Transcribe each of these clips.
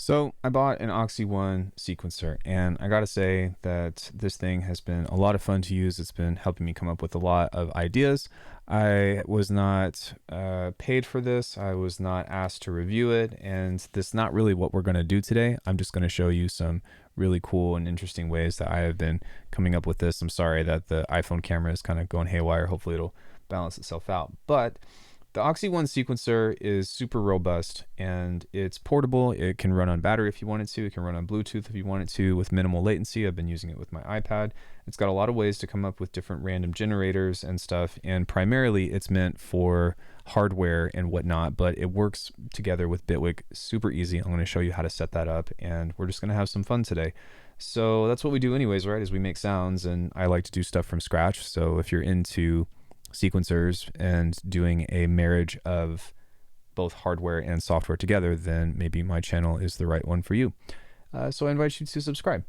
So I bought an Oxi One sequencer, and I gotta say that this thing has been a lot of fun to use. It's been helping me come up with a lot of ideas. I was not paid for this. I was not asked to review it, and this is not really what we're gonna do today. I'm just gonna show you some really cool and interesting ways that I have been coming up with this. I'm sorry that the iPhone camera is kind of going haywire. Hopefully it'll balance itself out. But the Oxi One sequencer is super robust and it's portable. It can run on battery if you wanted to. It can run on Bluetooth if you wanted to with minimal latency. I've been using it with my iPad. It's got a lot of ways to come up with different random generators and stuff. And primarily it's meant for hardware and whatnot, but it works together with Bitwig super easy. I'm going to show you how to set that up and we're just going to have some fun today. So that's what we do anyways, right? Is we make sounds and I like to do stuff from scratch. So if you're into sequencers and doing a marriage of both hardware and software together, then maybe my channel is the right one for you. So I invite you to subscribe.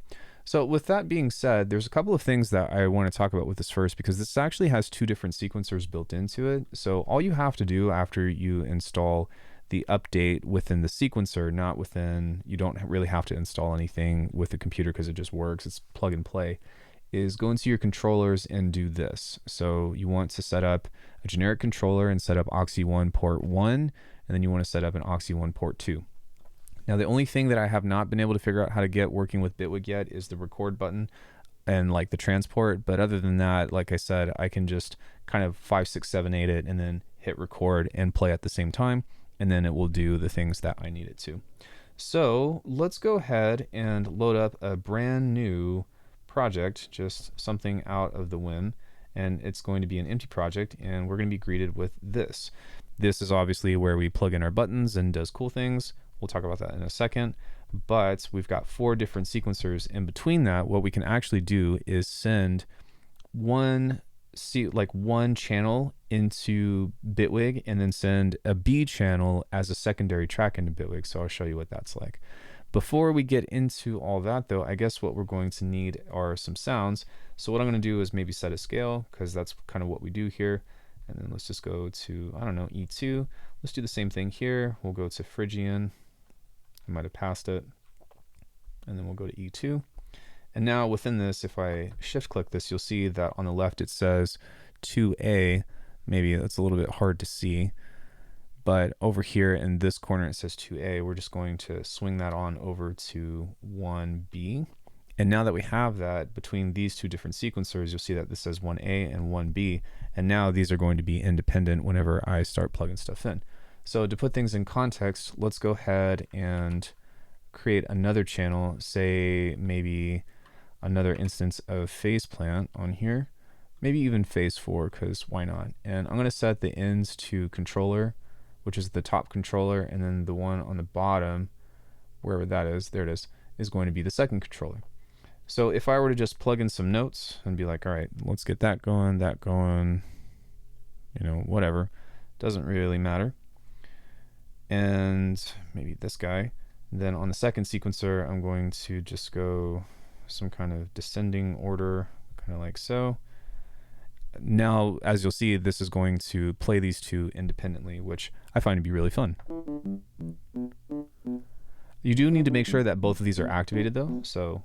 So with that being said, there's a couple of things that I want to talk about with this first, because this actually has two different sequencers built into it. So all you have to do after you install the update within the sequencer, not within, you don't really have to install anything with the computer because it just works, it's plug and play, is go into your controllers and do this. So you want to set up a generic controller and set up Oxi One port 1, and then you want to set up an Oxi One port 2. Now the only thing that I have not been able to figure out how to get working with Bitwig yet is the record button and like the transport, but other than that, like I said, I can just kind of 5, 6, 7, 8 it and then hit record and play at the same time, and then it will do the things that I need it to. So let's go ahead and load up a brand new project, just something out of the whim, and it's going to be an empty project, and we're going to be greeted with this. This is obviously where we plug in our buttons and does cool things. We'll talk about that in a second, but we've got 4 different sequencers. In between that, what we can actually do is send one channel into Bitwig and then send a B channel as a secondary track into Bitwig. So I'll show you what that's like. Before we get into all that though, I guess what we're going to need are some sounds. So what I'm going to do is maybe set a scale, because that's kind of what we do here. And then let's just go to, I don't know, E2. Let's do the same thing here. We'll go to Phrygian. I might have passed it. And then we'll go to E2. And now within this, if I shift click this, you'll see that on the left it says 2A. Maybe that's a little bit hard to see. But over here in this corner it says 2A. We're just going to swing that on over to 1B. And now that we have that between these two different sequencers, you'll see that this says 1A and 1B. And now these are going to be independent whenever I start plugging stuff in. So to put things in context, let's go ahead and create another channel, say maybe another instance of phase plant on here, maybe even phase 4, because why not? And I'm going to set the ends to controller, which is the top controller, and then the one on the bottom, wherever that is, there it is going to be the second controller. So if I were to just plug in some notes and be like, all right, let's get that going, you know, whatever, doesn't really matter. And maybe this guy. Then on the second sequencer, I'm going to just go some kind of descending order, kind of like so. Now, as you'll see, this is going to play these two independently, which I find to be really fun. You do need to make sure that both of these are activated though, so.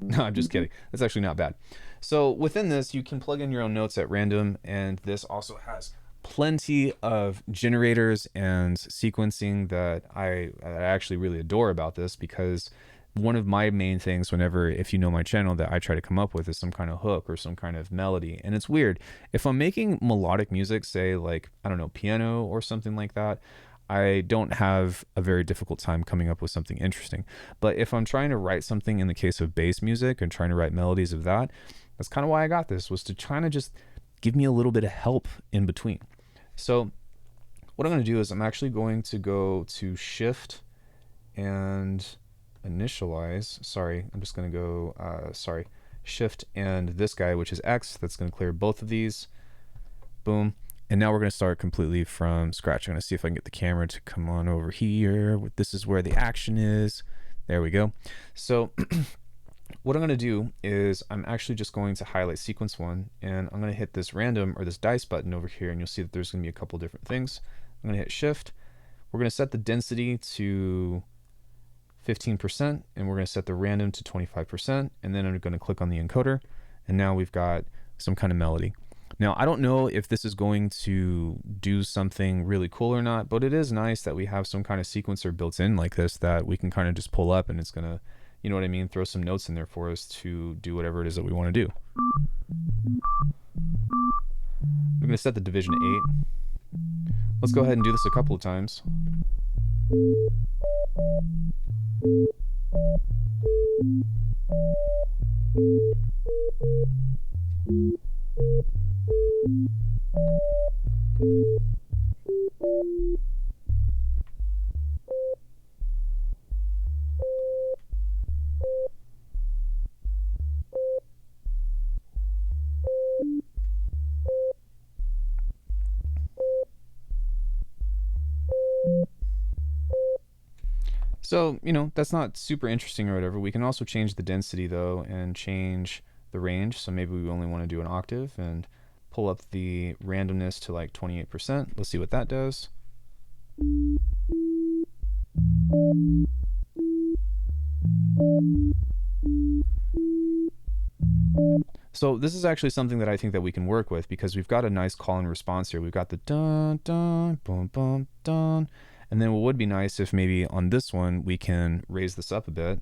No, I'm just kidding. That's actually not bad. So within this, you can plug in your own notes at random, and this also has plenty of generators and sequencing that I actually really adore about this, because one of my main things whenever, if you know my channel, that I try to come up with is some kind of hook or some kind of melody. And it's weird. If I'm making melodic music, say like, I don't know, piano or something like that, I don't have a very difficult time coming up with something interesting. But if I'm trying to write something, in the case of bass music and trying to write melodies of that, that's kind of why I got this, was to try to just give me a little bit of help in between. So what I'm going to do is I'm actually going to go to shift and initialize. Sorry, I'm just going to go, shift and this guy, which is X. That's going to clear both of these. Boom. And now we're going to start completely from scratch. I'm going to see if I can get the camera to come on over here. This is where the action is. There we go. So what I'm going to do is I'm actually just going to highlight sequence 1, and I'm going to hit this random or this dice button over here, and you'll see that there's going to be a couple different things. I'm going to hit shift. We're going to set the density to 15%, and we're going to set the random to 25%, and then I'm going to click on the encoder, and now we've got some kind of melody. Now, I don't know if this is going to do something really cool or not, but it is nice that we have some kind of sequencer built in like this that we can kind of just pull up, and it's going to, you know what I mean, throw some notes in there for us to do whatever it is that we want to do. I'm going to set the division to 8. Let's go ahead and do this a couple of times. So, you know, that's not super interesting or whatever. We can also change the density though and change the range. So maybe we only want to do an octave and pull up the randomness to like 28%. Let's see what that does. So this is actually something that I think that we can work with because we've got a nice call and response here. We've got the dun, dun, boom, boom, dun. And then what would be nice if maybe on this one we can raise this up a bit.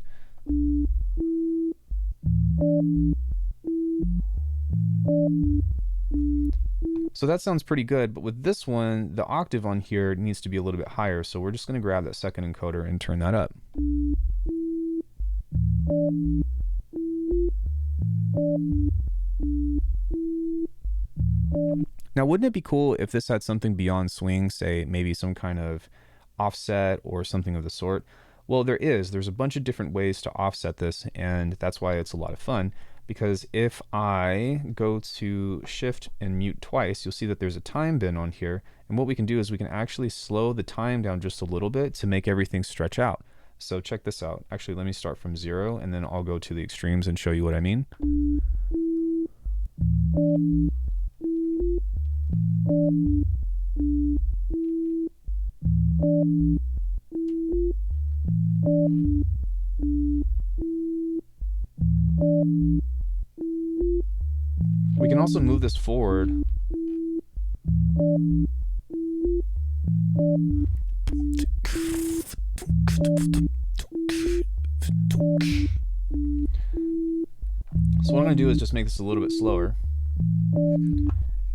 So that sounds pretty good, but with this one, the octave on here needs to be a little bit higher. So we're just going to grab that second encoder and turn that up. Now, wouldn't it be cool if this had something beyond swing, say maybe some kind of offset or something of the sort? Well, there's a bunch of different ways to offset this, and that's why it's a lot of fun, because if I go to shift and mute twice, you'll see that there's a time bin on here, and what we can do is we can actually slow the time down just a little bit to make everything stretch out. So check this out. Actually, let me start from 0, and then I'll go to the extremes and show you what I mean. We can also move this forward. So what I'm going to do is just make this a little bit slower.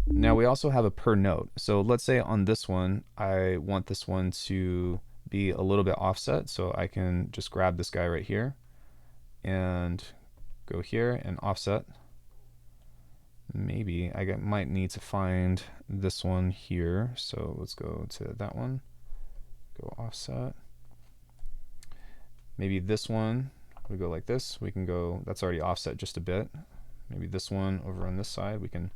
Now we also have a per note. So let's say on this one, I want this one to be a little bit offset. So I can just grab this guy right here and go here and offset. Maybe I might need to find this one here. So let's go to that one, go offset. Maybe this one, we go like this. We can go, that's already offset just a bit. Maybe this one over on this side, we can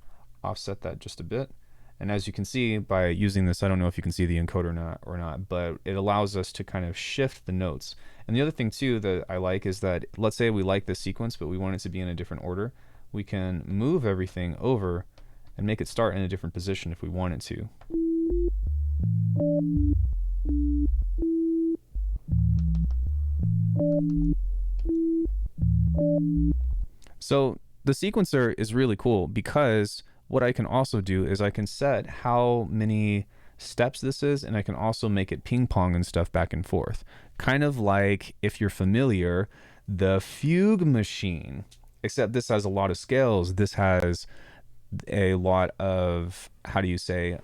offset that just a bit. And as you can see by using this, I don't know if you can see the encoder or not, but it allows us to kind of shift the notes. And the other thing too that I like is that, let's say we like this sequence, but we want it to be in a different order. We can move everything over and make it start in a different position if we want it to. So the sequencer is really cool because what I can also do is I can set how many steps this is, and I can also make it ping pong and stuff back and forth. Kind of like, if you're familiar, the fugue machine, except this has a lot of scales. This has a lot of, how do you say,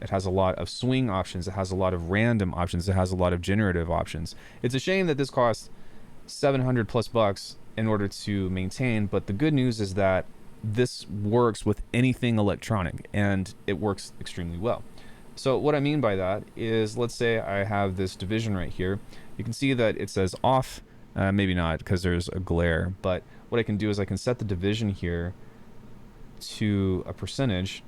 it has a lot of swing options. It has a lot of random options. It has a lot of generative options. It's a shame that this costs $700+ in order to maintain, but the good news is that this works with anything electronic and it works extremely well. So what I mean by that is, let's say I have this division right here. You can see that it says off, maybe not because there's a glare, but what I can do is I can set the division here to a percentage,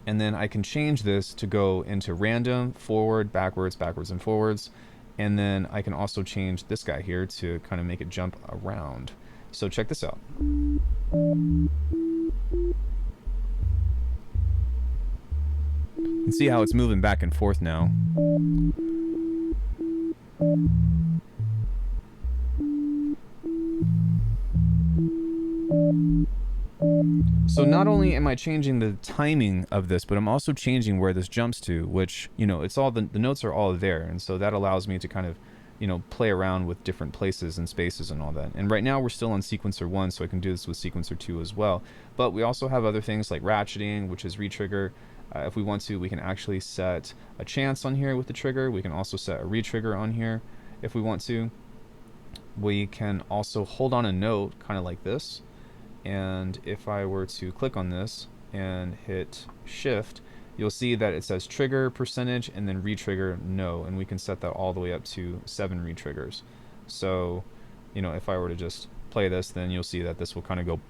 and then I can change this to go into random, forward, backwards, backwards and forwards. And then I can also change this guy here to kind of make it jump around. So check this out. You can see how it's moving back and forth now. So not only am I changing the timing of this, but I'm also changing where this jumps to, which, you know, it's all the notes are all there. And so that allows me to kind of, you know, play around with different places and spaces and all that. And right now we're still on sequencer 1, so I can do this with sequencer 2 as well. But we also have other things like ratcheting, which is retrigger. If we want to, we can actually set a chance on here with the trigger. We can also set a retrigger on here if we want to. We can also hold on a note kind of like this. And if I were to click on this and hit shift, you'll see that it says trigger percentage and then retrigger no, and we can set that all the way up to 7 retriggers. So, you know, if I were to just play this, then you'll see that this will kind of go.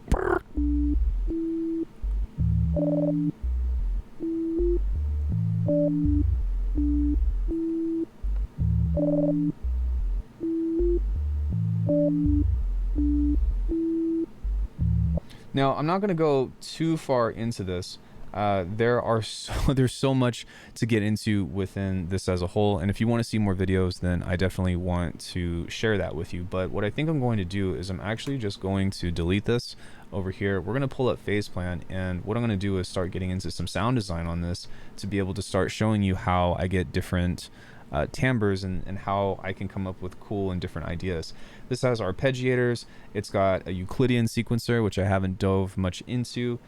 Now, I'm not going to go too far into this. There's so much to get into within this as a whole, and if you want to see more videos, then I definitely want to share that with you. But what I think I'm going to do is I'm actually just going to delete this over here. We're going to pull up phase plan, and what I'm going to do is start getting into some sound design on this to be able to start showing you how I get different timbres and how I can come up with cool and different ideas. This has arpeggiators. It's got a Euclidean sequencer, which I haven't dove much into.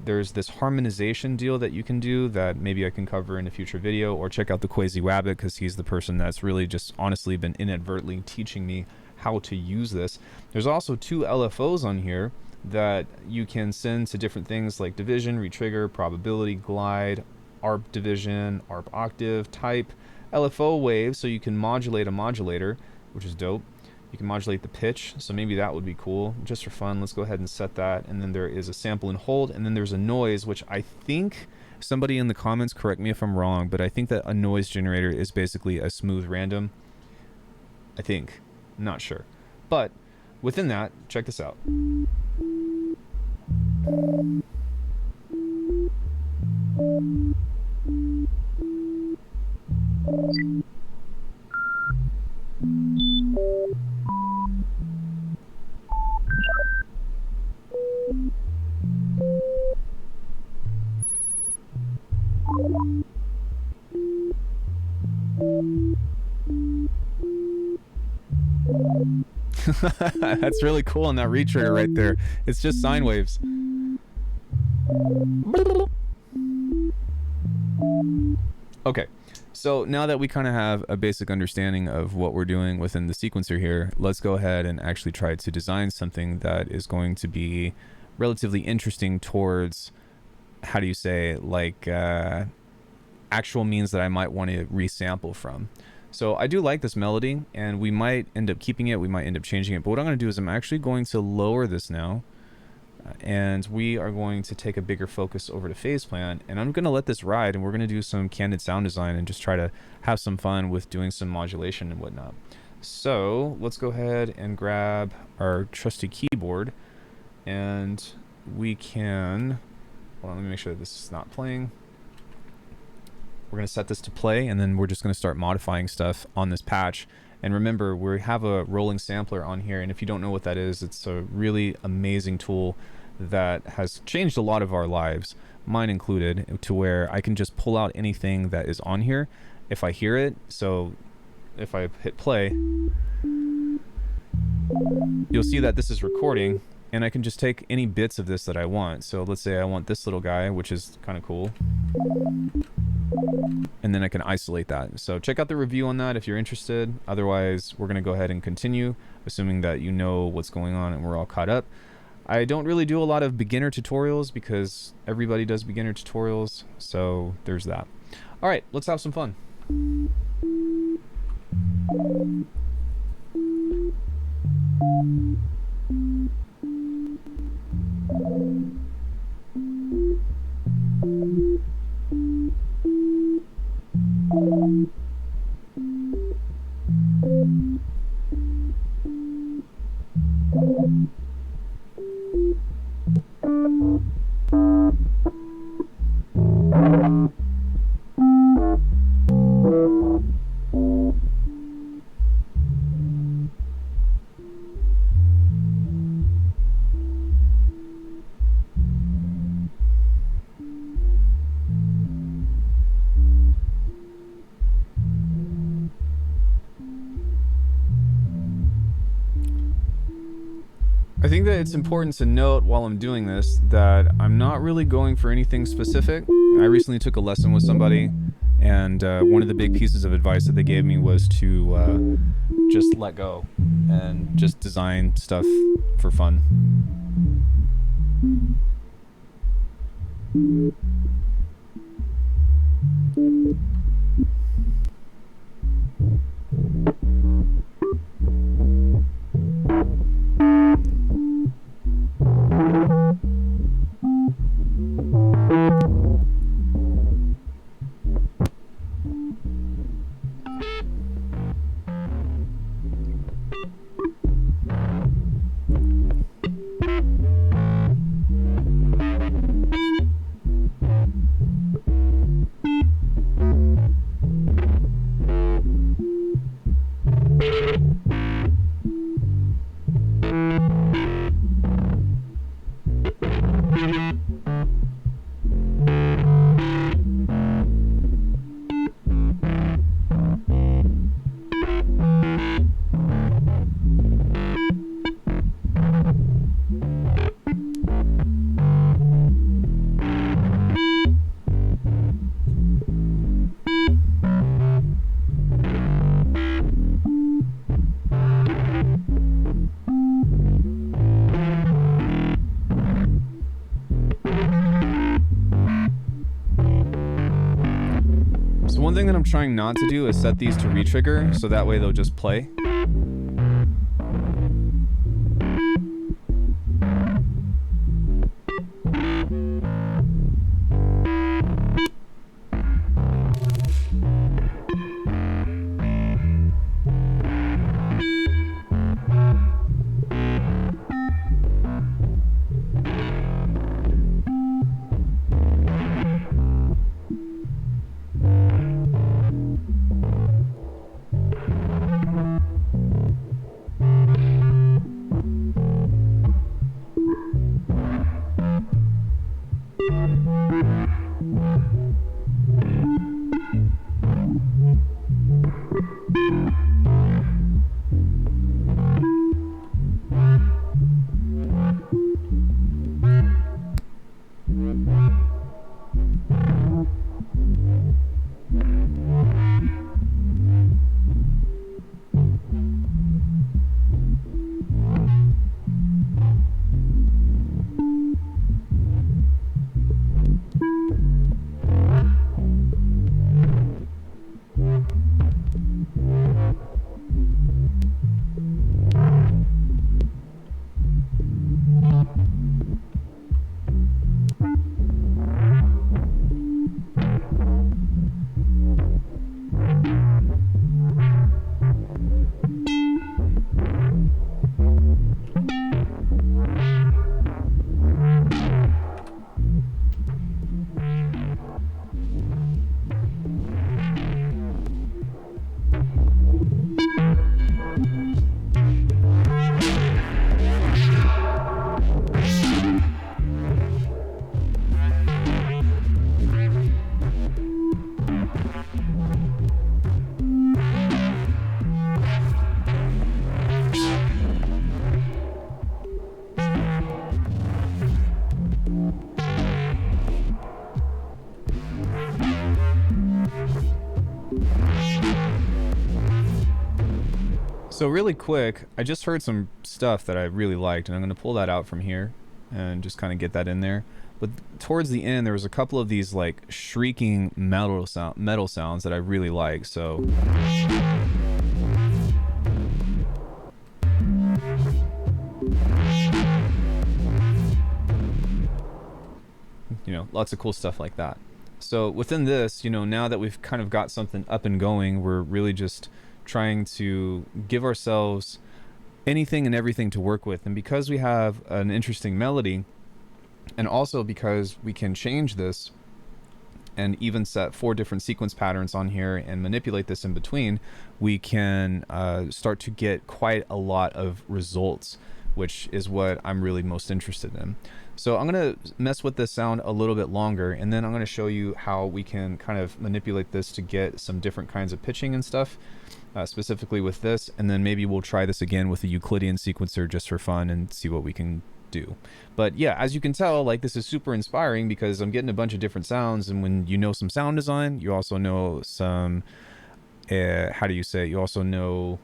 There's this harmonization deal that you can do that maybe I can cover in a future video, or check out the Krazy Wabbit, because he's the person that's really just honestly been inadvertently teaching me how to use this. There's also 2 LFOs on here that you can send to different things like division, retrigger, probability, glide, ARP division, ARP octave, type, LFO wave, so you can modulate a modulator, which is dope. You can modulate the pitch, so maybe that would be cool. Just for fun, let's go ahead and set that. And then there is a sample and hold, and then there's a noise, which I think, somebody in the comments correct me if I'm wrong, but I think that a noise generator is basically a smooth random. I think. I'm not sure. But within that, check this out. That's really cool on that retrigger right there. It's just sine waves. Okay, so now that we kind of have a basic understanding of what we're doing within the sequencer here, let's go ahead and actually try to design something that is going to be relatively interesting towards, how do you say, like actual means that I might want to resample from. So I do like this melody, and we might end up keeping it, we might end up changing it, but what I'm going to do is I'm actually going to lower this now, and we are going to take a bigger focus over to phase plan, and I'm going to let this ride, and we're going to do some candid sound design and just try to have some fun with doing some modulation and whatnot. So let's go ahead and grab our trusty keyboard, and we can, hold on, let me make sure that this is not playing. We're going to set this to play, and then we're just going to start modifying stuff on this patch. And remember, we have a rolling sampler on here, and if you don't know what that is, it's a really amazing tool that has changed a lot of our lives, mine included, to where I can just pull out anything that is on here if I hear it. So if I hit play, you'll see that this is recording, and I can just take any bits of this that I want. So let's say I want this little guy, which is kind of cool, and then I can isolate that. So check out the review on that if you're interested. Otherwise, we're going to go ahead and continue, assuming that you know what's going on and we're all caught up. I don't really do a lot of beginner tutorials because everybody does beginner tutorials, so there's that. All right, let's have some fun. I think that it's important to note while I'm doing this that I'm not really going for anything specific. I recently took a lesson with somebody, and one of the big pieces of advice that they gave me was to just let go and just design stuff for fun. One thing that I'm trying not to do is set these to retrigger, so that way they'll just play. So really quick, I just heard some stuff that I really liked, and I'm going to pull that out from here and just kind of get that in there. But towards the end, there was a couple of these like shrieking metal sounds that I really like. So you know, lots of cool stuff like that. So within this, you know, now that we've kind of got something up and going, we're really just trying to give ourselves anything and everything to work with. And because we have an interesting melody, and also because we can change this and even set 4 different sequence patterns on here and manipulate this in between, we can start to get quite a lot of results, which is what I'm really most interested in. So I'm going to mess with this sound a little bit longer, and then I'm going to show you how we can kind of manipulate this to get some different kinds of pitching and stuff. specifically with this, and then maybe we'll try this again with a Euclidean sequencer just for fun and see what we can do. But yeah, as you can tell, like, this is super inspiring because I'm getting a bunch of different sounds, and when you know some sound design, you also know some how do you say it? You also know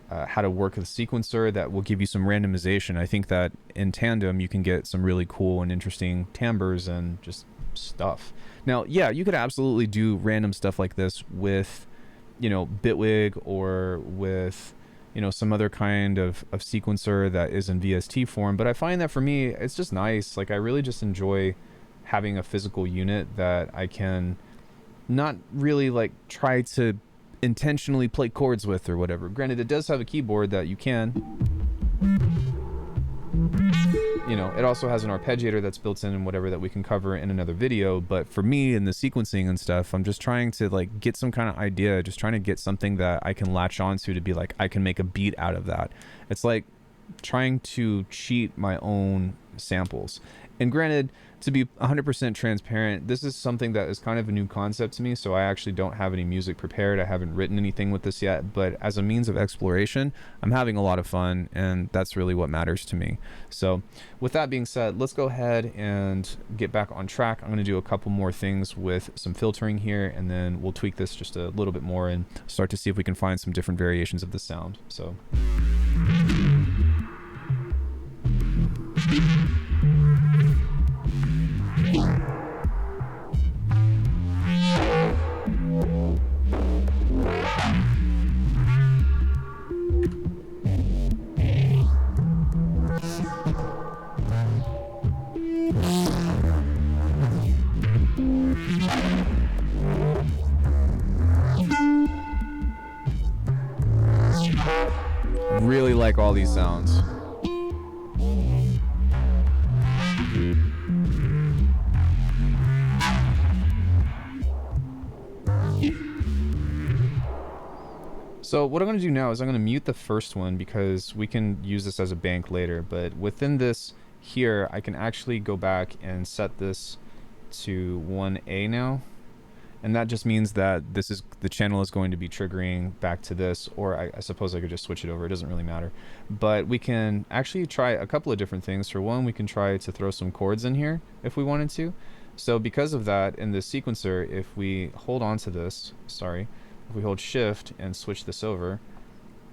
how to work with a sequencer that will give you some randomization. I think that in tandem you can get some really cool and interesting timbres and just stuff. Now, yeah, you could absolutely do random stuff like this with, you know, Bitwig or with, you know, some other kind of sequencer that is in VST form. But I find that for me, it's just nice. Like, I really just enjoy having a physical unit that I can not really like try to intentionally play chords with or whatever. Granted, it does have a keyboard that you can, you know, it also has an arpeggiator that's built in and whatever that we can cover in another video. But for me in the sequencing and stuff, I'm just trying to like get some kind of idea, just trying to get something that I can latch onto to be like, I can make a beat out of that. It's like trying to cheat my own samples. And granted, to be 100% transparent, this is something that is kind of a new concept to me, so I actually don't have any music prepared. I haven't written anything with this yet, but as a means of exploration, I'm having a lot of fun, and that's really what matters to me. So with that being said, let's go ahead and get back on track. I'm going to do a couple more things with some filtering here, and then we'll tweak this just a little bit more and start to see if we can find some different variations of the sound. So really like all these sounds. So what I'm going to do now is I'm going to mute the first one because we can use this as a bank later, but within this here I can actually go back and set this to 1A now, and that just means that this is the channel is going to be triggering back to this, or I suppose I could just switch it over, it doesn't really matter. But we can actually try a couple of different things. For one, we can try to throw some chords in here if we wanted to. So because of that, in the sequencer, if we hold on to this, if we hold shift and switch this over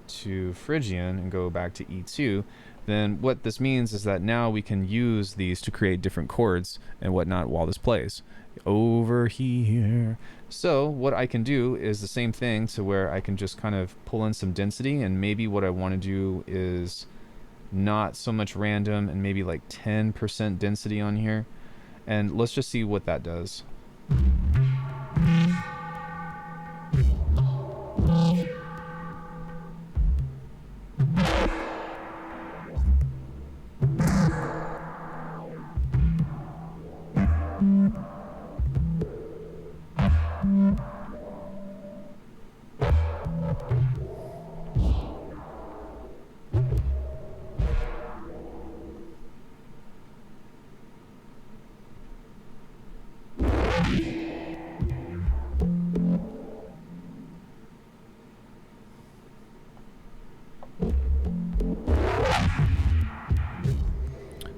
to Phrygian and go back to E2, then what this means is that now we can use these to create different chords and whatnot while this plays. Over here. So what I can do is the same thing to where I can just kind of pull in some density, and maybe what I want to do is not so much random and maybe like 10% density on here. And let's just see what that does.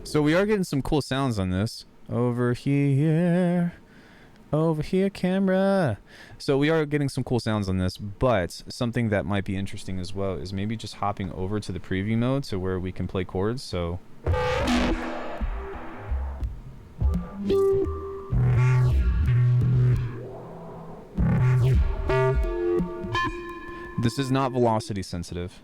So we are getting some cool sounds on this. Over here, camera. So we are getting some cool sounds on this, but something that might be interesting as well is maybe just hopping over to the preview mode to where we can play chords. So this is not velocity sensitive.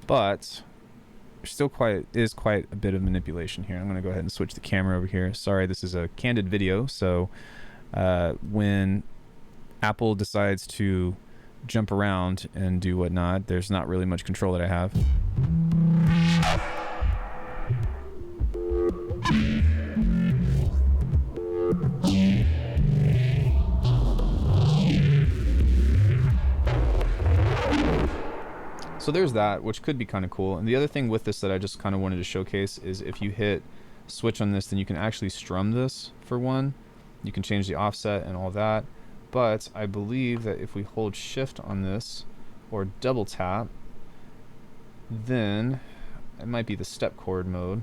But still is quite a bit of manipulation here. I'm going to go ahead and switch the camera over here. Sorry, this is a candid video, so when Apple decides to jump around and do whatnot, there's not really much control that I have. So So there's that, which could be kind of cool. And the other thing with this that I just kind of wanted to showcase is if you hit switch on this, then you can actually strum this for one. You can change the offset and all that. But I believe that if we hold shift on this or double tap, then it might be the step chord mode.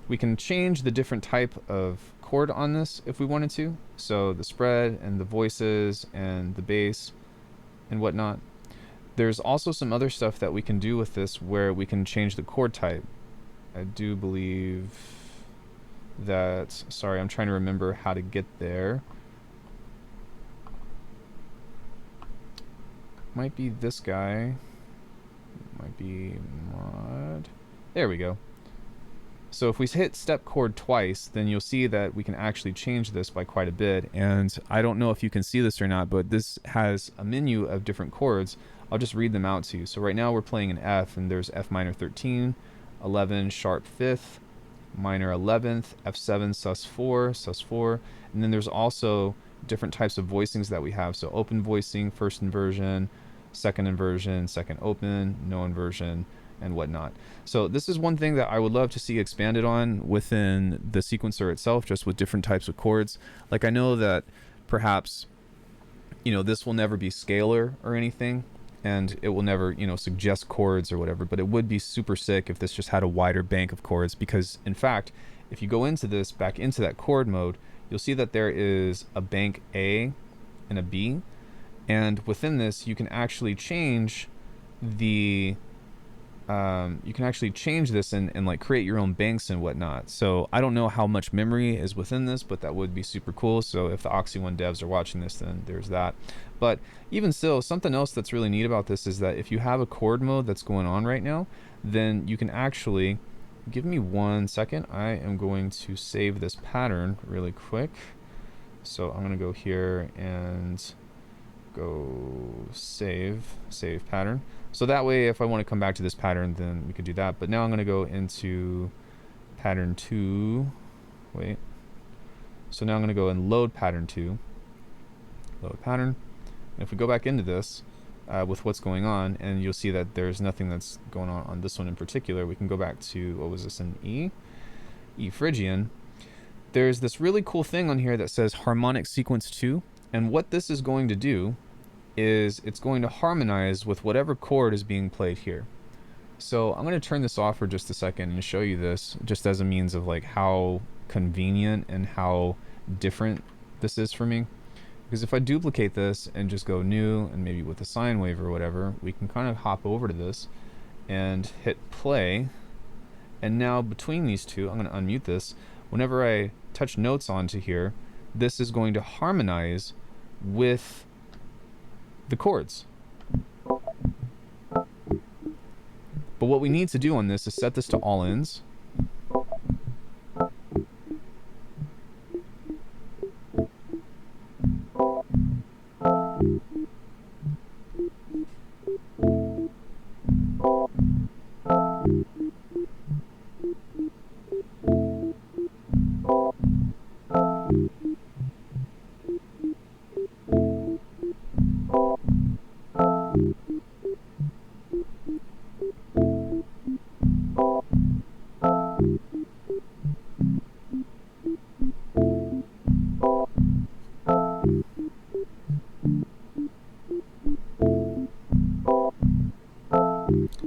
We can change the different type of chord on this if we wanted to. So the spread and the voices and the bass and whatnot. There's also some other stuff that we can do with this where we can change the chord type. I do believe that, sorry, I'm trying to remember how to get there. Might be this guy. Might be mod. There we go. So if we hit step chord twice, then you'll see that we can actually change this by quite a bit. And I don't know if you can see this or not, but this has a menu of different chords. I'll just read them out to you. So right now we're playing an F, and there's F minor 13, 11, sharp 5th, minor 11th, F7, sus 4, and then there's also different types of voicings that we have. So open voicing, first inversion, second inversion, second open, no inversion, and whatnot. So this is one thing that I would love to see expanded on within the sequencer itself, just with different types of chords. Like I know that perhaps, you know, this will never be scalar or anything, and it will never, you know, suggest chords or whatever, but it would be super sick if this just had a wider bank of chords, because in fact, if you go into this, back into that chord mode, you'll see that there is a bank A and a B, and within this you can actually change the you can actually change this and like create your own banks and whatnot. So I don't know how much memory is within this, but that would be super cool. So if the Oxi One devs are watching this, then there's that. But even still, something else that's really neat about this is that if you have a chord mode that's going on right now, then you can actually, give me 1 second. I am going to save this pattern really quick. So I'm going to go here and go save pattern. So that way, if I want to come back to this pattern, then we could do that. But now I'm going to go into pattern 2. Wait. So now I'm going to go and load pattern 2. Load pattern. And if we go back into this with what's going on, and you'll see that there's nothing that's going on this one in particular. We can go back to, what was this, in E? E Phrygian. There's this really cool thing on here that says harmonic sequence 2. And what this is going to do is it's going to harmonize with whatever chord is being played here. So I'm going to turn this off for just a second and show you this just as a means of like how convenient and how different this is for me. Because if I duplicate this and just go new and maybe with a sine wave or whatever, we can kind of hop over to this and hit play. And now between these two, I'm going to unmute this. Whenever I touch notes onto here, this is going to harmonize with the chords. But what we need to do on this is set this to all ends.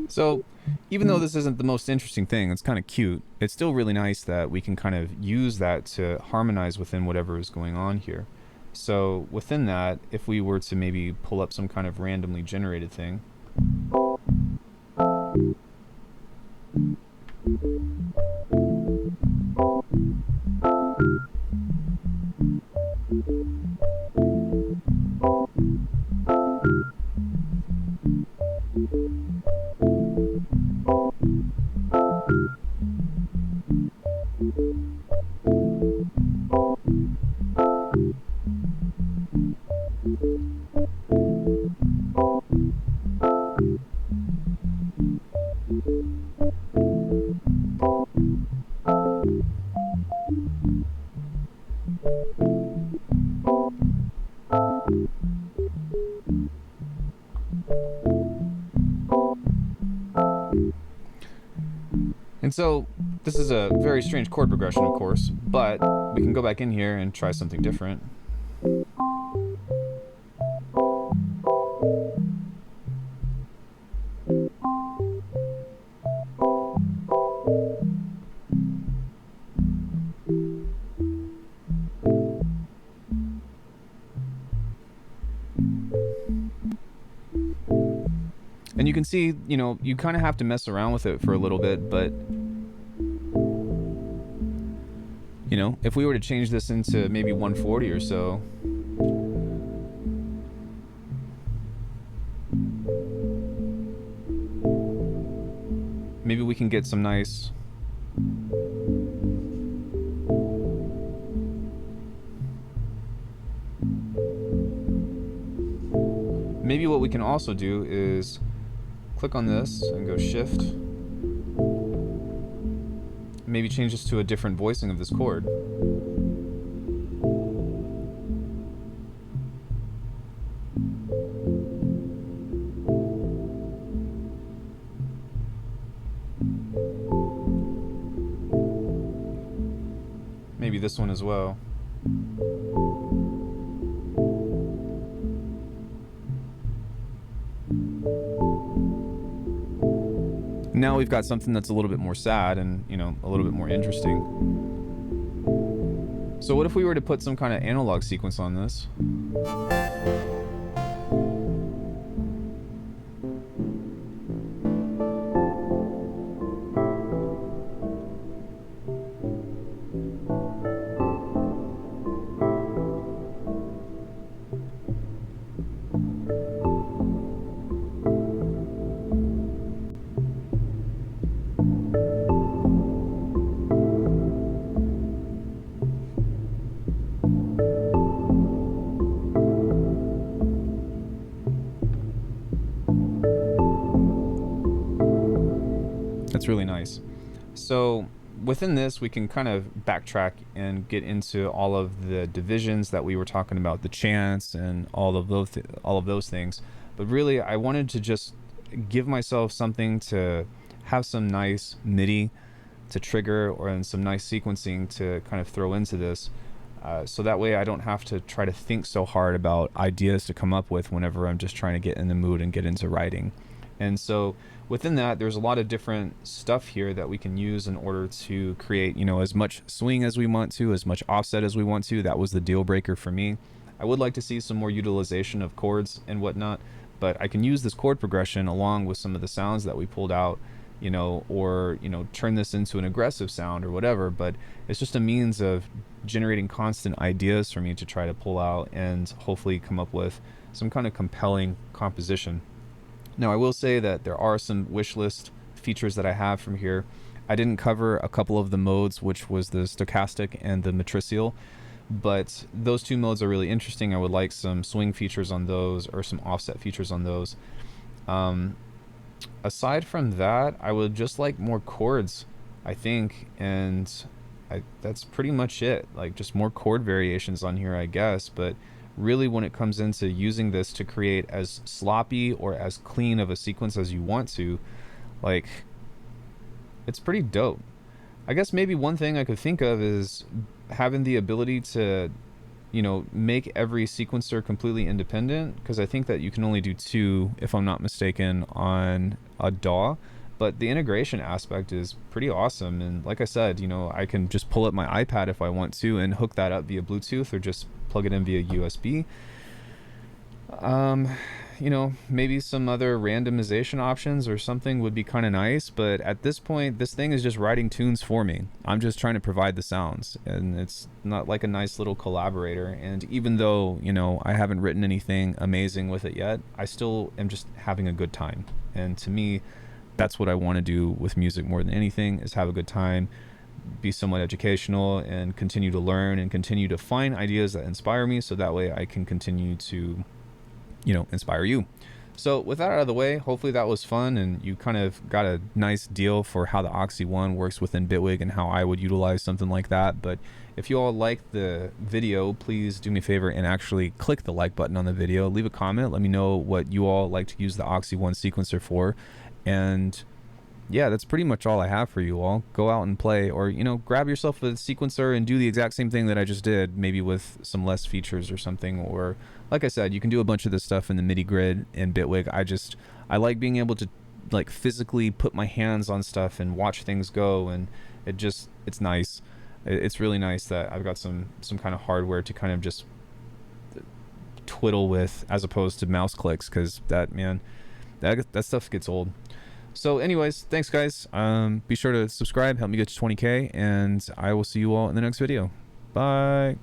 So even though this isn't the most interesting thing, it's kind of cute, it's still really nice that we can kind of use that to harmonize within whatever is going on here. So within that, if we were to maybe pull up some kind of randomly generated thing, And so this is a very strange chord progression, of course, but we can go back in here and try something different. And you can see, you know, you kind of have to mess around with it for a little bit, but, you know, if we were to change this into maybe 140 or so, maybe we can get some nice... Maybe what we can also do is click on this and go shift. Maybe change this to a different voicing of this chord. Maybe this one as well. Now we've got something that's a little bit more sad and, you know, a little bit more interesting. So what if we were to put some kind of analog sequence on this? That's really nice. So within this, we can kind of backtrack and get into all of the divisions that we were talking about, the chants and all of those things. But really, I wanted to just give myself something to have some nice MIDI to trigger, or some nice sequencing to kind of throw into this. So that way I don't have to try to think so hard about ideas to come up with whenever I'm just trying to get in the mood and get into writing. And so within that, there's a lot of different stuff here that we can use in order to create, you know, as much swing as we want to, as much offset as we want to. That was the deal breaker for me. I would like to see some more utilization of chords and whatnot, but I can use this chord progression along with some of the sounds that we pulled out, you know, or, you know, turn this into an aggressive sound or whatever. But it's just a means of generating constant ideas for me to try to pull out and hopefully come up with some kind of compelling composition. Now, I will say that there are some wish list features that I have from here. I didn't cover a couple of the modes, which was the stochastic and the matricial, but those two modes are really interesting. I would like some swing features on those, or some offset features on those. Aside from that, I would just like more chords, I think, and that's pretty much it. Like, just more chord variations on here, I guess. But really, when it comes into using this to create as sloppy or as clean of a sequence as you want to, like, it's pretty dope. I guess maybe one thing I could think of is having the ability to, you know, make every sequencer completely independent, because I think that you can only do two, if I'm not mistaken, on a DAW. But the integration aspect is pretty awesome. And like I said, you know, I can just pull up my iPad if I want to and hook that up via Bluetooth, or just plug it in via USB. You know, maybe some other randomization options or something would be kind of nice, but at this point, this thing is just writing tunes for me. I'm just trying to provide the sounds, and it's not like a nice little collaborator. And even though, you know, I haven't written anything amazing with it yet, I still am just having a good time. And to me, that's what I want to do with music more than anything, is have a good time, be somewhat educational, and continue to learn and continue to find ideas that inspire me, so that way I can continue to, you know, inspire you. So with that out of the way, hopefully that was fun and you kind of got a nice deal for how the Oxi One works within Bitwig and how I would utilize something like that. But if you all like the video, please do me a favor and actually click the like button on the video. Leave a comment. Let me know what you all like to use the Oxi One sequencer for. And yeah, that's pretty much all I have for you all. Go out and play, or, you know, grab yourself a sequencer and do the exact same thing that I just did, maybe with some less features or something. Or, like I said, you can do a bunch of this stuff in the MIDI grid in Bitwig. I like being able to, like, physically put my hands on stuff and watch things go, and it's nice. It's really nice that I've got some kind of hardware to kind of just twiddle with, as opposed to mouse clicks, because that, man, that stuff gets old. So anyways, thanks guys. Be sure to subscribe, help me get to 20K, and I will see you all in the next video. Bye.